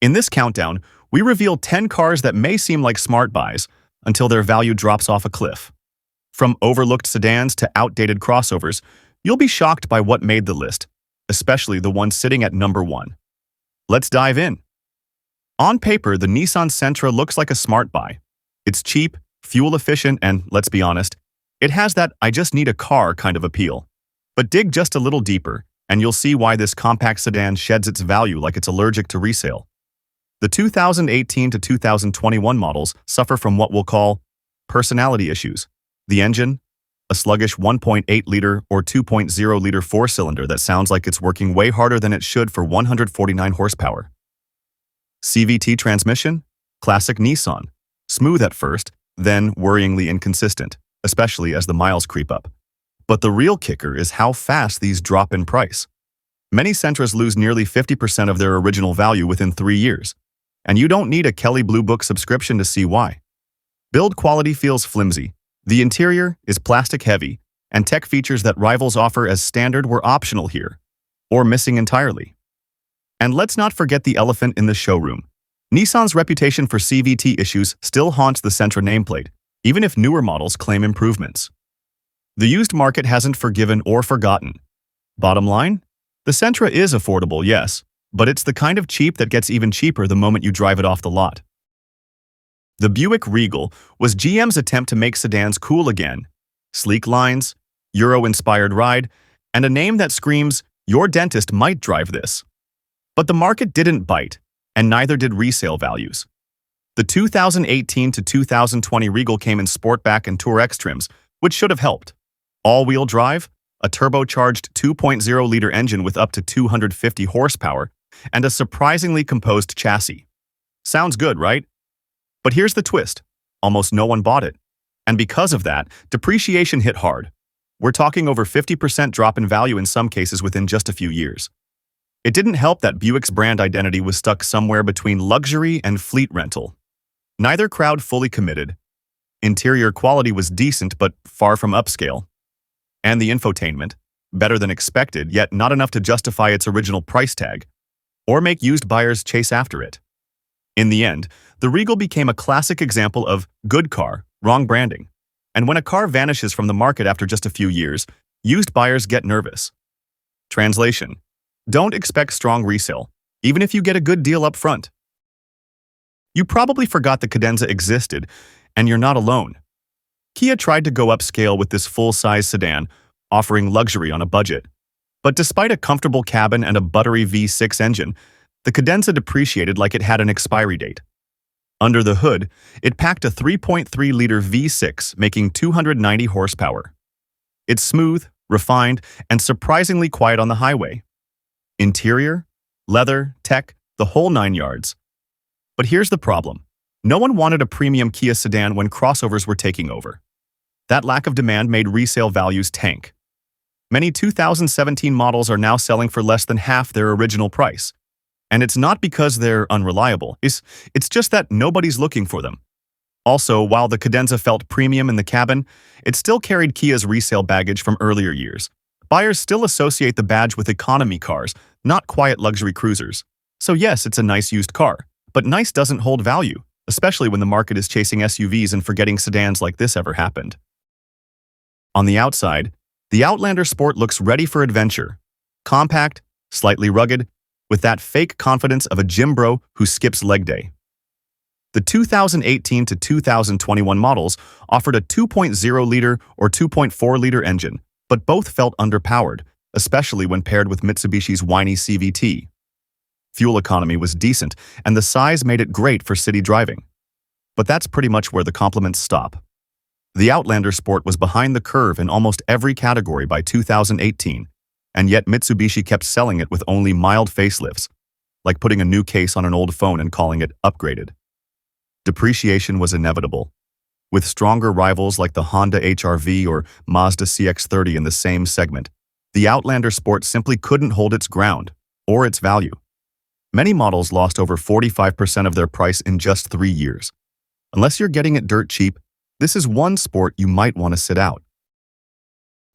In this countdown, we reveal 10 cars that may seem like smart buys until their value drops off a cliff. From overlooked sedans to outdated crossovers, you'll be shocked by what made the list, especially the one sitting at number 1. Let's dive in. On paper, the Nissan Sentra looks like a smart buy. It's cheap, fuel-efficient, and, let's be honest, it has that I just need a car kind of appeal. But dig just a little deeper, and you'll see why this compact sedan sheds its value like it's allergic to resale. The 2018 to 2021 models suffer from what we'll call personality issues. The engine, a sluggish 1.8-liter or 2.0-liter four-cylinder that sounds like it's working way harder than it should for 149 horsepower. CVT transmission, classic Nissan, smooth at first, then worryingly inconsistent, especially as the miles creep up. But the real kicker is how fast these drop in price. Many Sentras lose nearly 50% of their original value within 3 years, and you don't need a Kelley Blue Book subscription to see why. Build quality feels flimsy. The interior is plastic-heavy, and tech features that rivals offer as standard were optional here, or missing entirely. And let's not forget the elephant in the showroom. Nissan's reputation for CVT issues still haunts the Sentra nameplate, even if newer models claim improvements. The used market hasn't forgiven or forgotten. Bottom line? The Sentra is affordable, yes, but it's the kind of cheap that gets even cheaper the moment you drive it off the lot. The Buick Regal was GM's attempt to make sedans cool again. Sleek lines, Euro-inspired ride, and a name that screams, "Your dentist might drive this." But the market didn't bite, and neither did resale values. The 2018 to 2020 Regal came in Sportback and Tour X trims, which should have helped. All-wheel drive, a turbocharged 2.0-liter engine with up to 250 horsepower, and a surprisingly composed chassis. Sounds good, right? But here's the twist. Almost no one bought it. And because of that, depreciation hit hard. We're talking over 50% drop in value in some cases within just a few years. It didn't help that Buick's brand identity was stuck somewhere between luxury and fleet rental. Neither crowd fully committed. Interior quality was decent but far from upscale. And the infotainment, better than expected, yet not enough to justify its original price tag, or make used buyers chase after it. In the end, the Regal became a classic example of good car, wrong branding. And when a car vanishes from the market after just a few years, used buyers get nervous. Translation: don't expect strong resale, even if you get a good deal up front. You probably forgot the Cadenza existed, and you're not alone. Kia tried to go upscale with this full-size sedan, offering luxury on a budget. But despite a comfortable cabin and a buttery V6 engine, the Cadenza depreciated like it had an expiry date. Under the hood, it packed a 3.3-liter V6, making 290 horsepower. It's smooth, refined, and surprisingly quiet on the highway. Interior, leather, tech, the whole 9 yards. But here's the problem. No one wanted a premium Kia sedan when crossovers were taking over. That lack of demand made resale values tank. Many 2017 models are now selling for less than half their original price. And it's not because they're unreliable, it's just that nobody's looking for them. Also, while the Cadenza felt premium in the cabin, it still carried Kia's resale baggage from earlier years. Buyers still associate the badge with economy cars, not quiet luxury cruisers. So yes, it's a nice used car, but nice doesn't hold value, especially when the market is chasing SUVs and forgetting sedans like this ever happened. On the outside, the Outlander Sport looks ready for adventure. Compact, slightly rugged, with that fake confidence of a gym bro who skips leg day. The 2018 to 2021 models offered a 2.0-liter or 2.4-liter engine, but both felt underpowered, especially when paired with Mitsubishi's whiny CVT. Fuel economy was decent, and the size made it great for city driving. But that's pretty much where the compliments stop. The Outlander Sport was behind the curve in almost every category by 2018, and yet Mitsubishi kept selling it with only mild facelifts, like putting a new case on an old phone and calling it upgraded. Depreciation was inevitable. With stronger rivals like the Honda HR-V or Mazda CX-30 in the same segment, the Outlander Sport simply couldn't hold its ground, or its value. Many models lost over 45% of their price in just 3 years. Unless you're getting it dirt cheap, this is one sport you might want to sit out.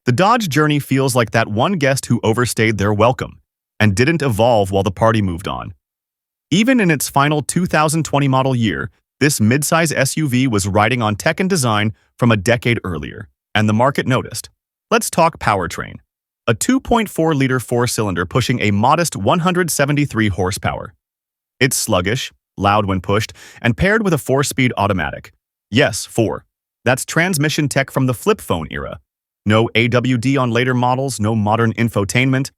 The Dodge journey feels like that one guest who overstayed their welcome and didn't evolve while the party moved on. Even in its final 2020 model year, this midsize SUV was riding on tech and design from a decade earlier, and the market noticed. Let's talk powertrain. A 2.4-liter four-cylinder pushing a modest 173 horsepower. It's sluggish, loud when pushed, and paired with a 4-speed automatic. Yes, 4. That's transmission tech from the flip phone era. No AWD on later models, no modern infotainment,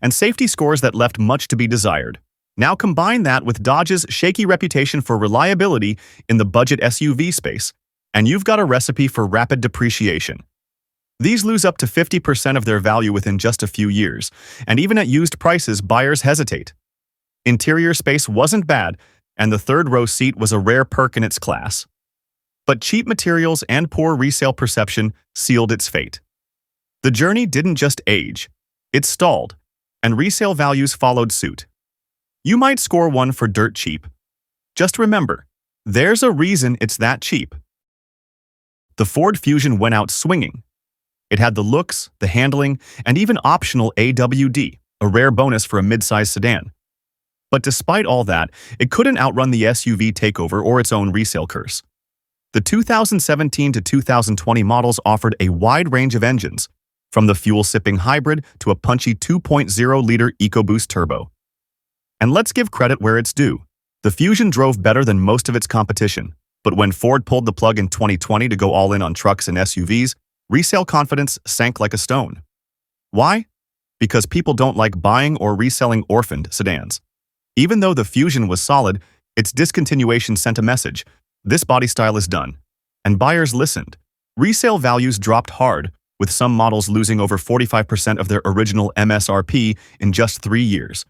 and safety scores that left much to be desired. Now combine that with Dodge's shaky reputation for reliability in the budget SUV space, and you've got a recipe for rapid depreciation. These lose up to 50% of their value within just a few years, and even at used prices, buyers hesitate. Interior space wasn't bad, and the third-row seat was a rare perk in its class. But cheap materials and poor resale perception sealed its fate. The journey didn't just age, it stalled, and resale values followed suit. You might score 1 for dirt cheap. Just remember, there's a reason it's that cheap. The Ford Fusion went out swinging. It had the looks, the handling, and even optional AWD, a rare bonus for a midsize sedan. But despite all that, it couldn't outrun the SUV takeover or its own resale curse. The 2017 to 2020 models offered a wide range of engines, from the fuel-sipping hybrid to a punchy 2.0-liter EcoBoost turbo. And let's give credit where it's due. The Fusion drove better than most of its competition, but when Ford pulled the plug in 2020 to go all in on trucks and SUVs, resale confidence sank like a stone. Why? Because people don't like buying or reselling orphaned sedans. Even though the Fusion was solid, its discontinuation sent a message: this body style is done. And buyers listened. Resale values dropped hard, with some models losing over 45% of their original MSRP in just 3 years.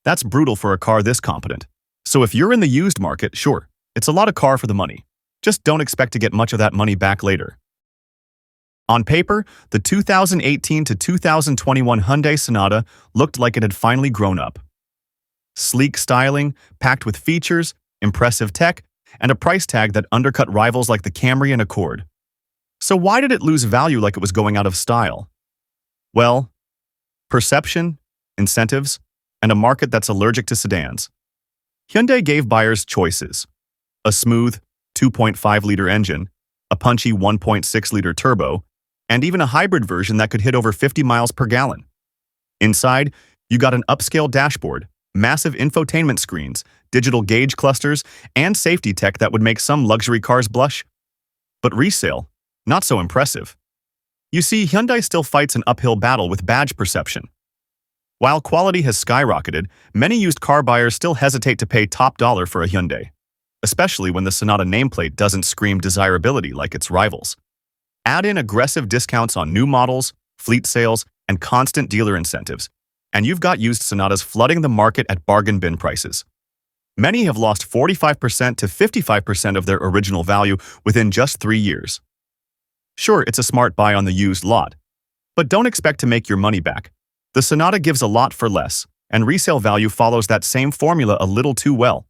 That's brutal for a car this competent. So if you're in the used market, sure, it's a lot of car for the money. Just don't expect to get much of that money back later. On paper, the 2018 to 2021 Hyundai Sonata looked like it had finally grown up. Sleek styling, packed with features, impressive tech, and a price tag that undercut rivals like the Camry and Accord. So why did it lose value like it was going out of style? Well, perception, incentives, and a market that's allergic to sedans. Hyundai gave buyers choices: a smooth 2.5-liter engine, a punchy 1.6-liter turbo, and even a hybrid version that could hit over 50 miles per gallon. Inside, you got an upscale dashboard, massive infotainment screens, digital gauge clusters, and safety tech that would make some luxury cars blush. But resale, not so impressive. You see, Hyundai still fights an uphill battle with badge perception. While quality has skyrocketed, many used car buyers still hesitate to pay top dollar for a Hyundai, especially when the Sonata nameplate doesn't scream desirability like its rivals. Add in aggressive discounts on new models, fleet sales, and constant dealer incentives, and you've got used Sonatas flooding the market at bargain bin prices. Many have lost 45% to 55% of their original value within just 3 years. Sure, it's a smart buy on the used lot, but don't expect to make your money back. The Sonata gives a lot for less, and resale value follows that same formula a little too well.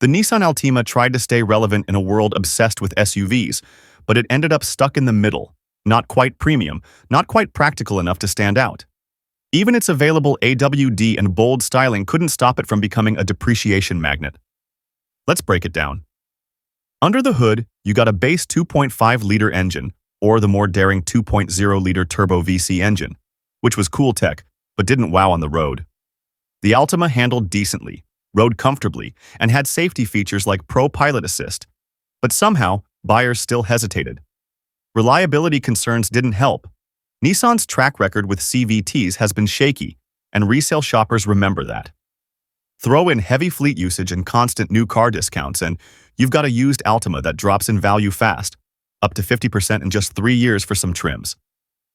The Nissan Altima tried to stay relevant in a world obsessed with SUVs, but it ended up stuck in the middle, not quite premium, not quite practical enough to stand out. Even its available AWD and bold styling couldn't stop it from becoming a depreciation magnet. Let's break it down. Under the hood, you got a base 2.5-liter engine, or the more daring 2.0-liter turbo VC engine, which was cool tech, but didn't wow on the road. The Altima handled decently, rode comfortably, and had safety features like Pro Pilot Assist. But somehow, buyers still hesitated. Reliability concerns didn't help. Nissan's track record with CVTs has been shaky, and resale shoppers remember that. Throw in heavy fleet usage and constant new car discounts, and you've got a used Altima that drops in value fast, up to 50% in just 3 years for some trims.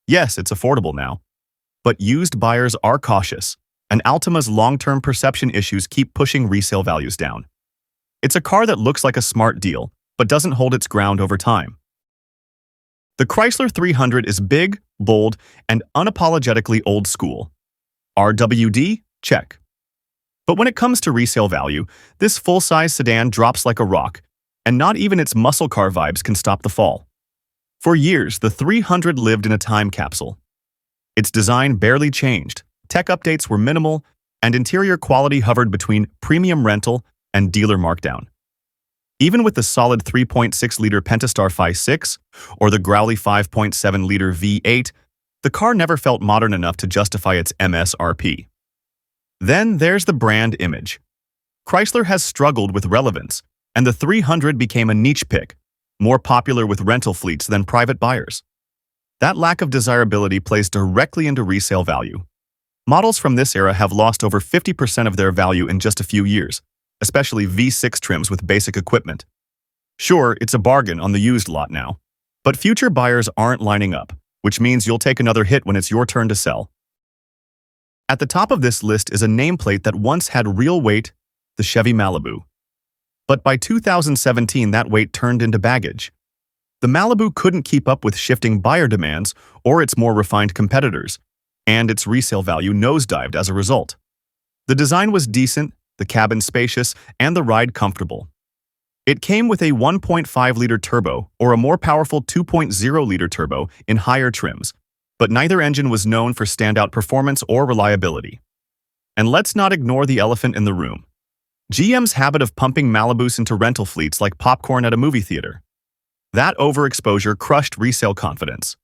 Yes, it's affordable now, but used buyers are cautious, and Altima's long-term perception issues keep pushing resale values down. It's a car that looks like a smart deal, but doesn't hold its ground over time. The Chrysler 300 is big, bold, and unapologetically old school. RWD? Check. But when it comes to resale value, this full-size sedan drops like a rock, and not even its muscle car vibes can stop the fall. For years, the 300 lived in a time capsule. Its design barely changed, tech updates were minimal, and interior quality hovered between premium rental and dealer markdown. Even with the solid 3.6-liter Pentastar 5.6 or the growly 5.7-liter V8, the car never felt modern enough to justify its MSRP. Then there's the brand image. Chrysler has struggled with relevance, and the 300 became a niche pick, more popular with rental fleets than private buyers. That lack of desirability plays directly into resale value. Models from this era have lost over 50% of their value in just a few years, especially V6 trims with basic equipment. Sure, it's a bargain on the used lot now, but future buyers aren't lining up, which means you'll take another hit when it's your turn to sell. At the top of this list is a nameplate that once had real weight, the Chevy Malibu. But by 2017, that weight turned into baggage. The Malibu couldn't keep up with shifting buyer demands or its more refined competitors, and its resale value nosedived as a result. The design was decent, the cabin spacious, and the ride comfortable. It came with a 1.5-liter turbo or a more powerful 2.0-liter turbo in higher trims, but neither engine was known for standout performance or reliability. And let's not ignore the elephant in the room: GM's habit of pumping Malibus into rental fleets like popcorn at a movie theater. That overexposure crushed resale confidence.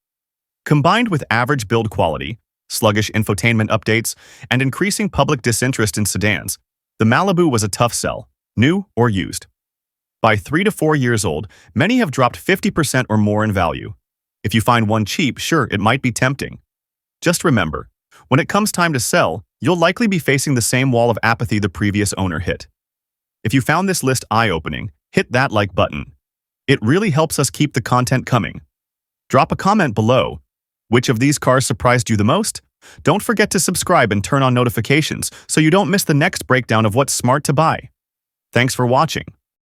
Combined with average build quality, sluggish infotainment updates, and increasing public disinterest in sedans, the Malibu was a tough sell, new or used. By 3 to 4 years old, many have dropped 50% or more in value. If you find one cheap, sure, it might be tempting. Just remember, when it comes time to sell, you'll likely be facing the same wall of apathy the previous owner hit. If you found this list eye-opening, hit that like button. It really helps us keep the content coming. Drop a comment below. Which of these cars surprised you the most? Don't forget to subscribe and turn on notifications so you don't miss the next breakdown of what's smart to buy. Thanks for watching.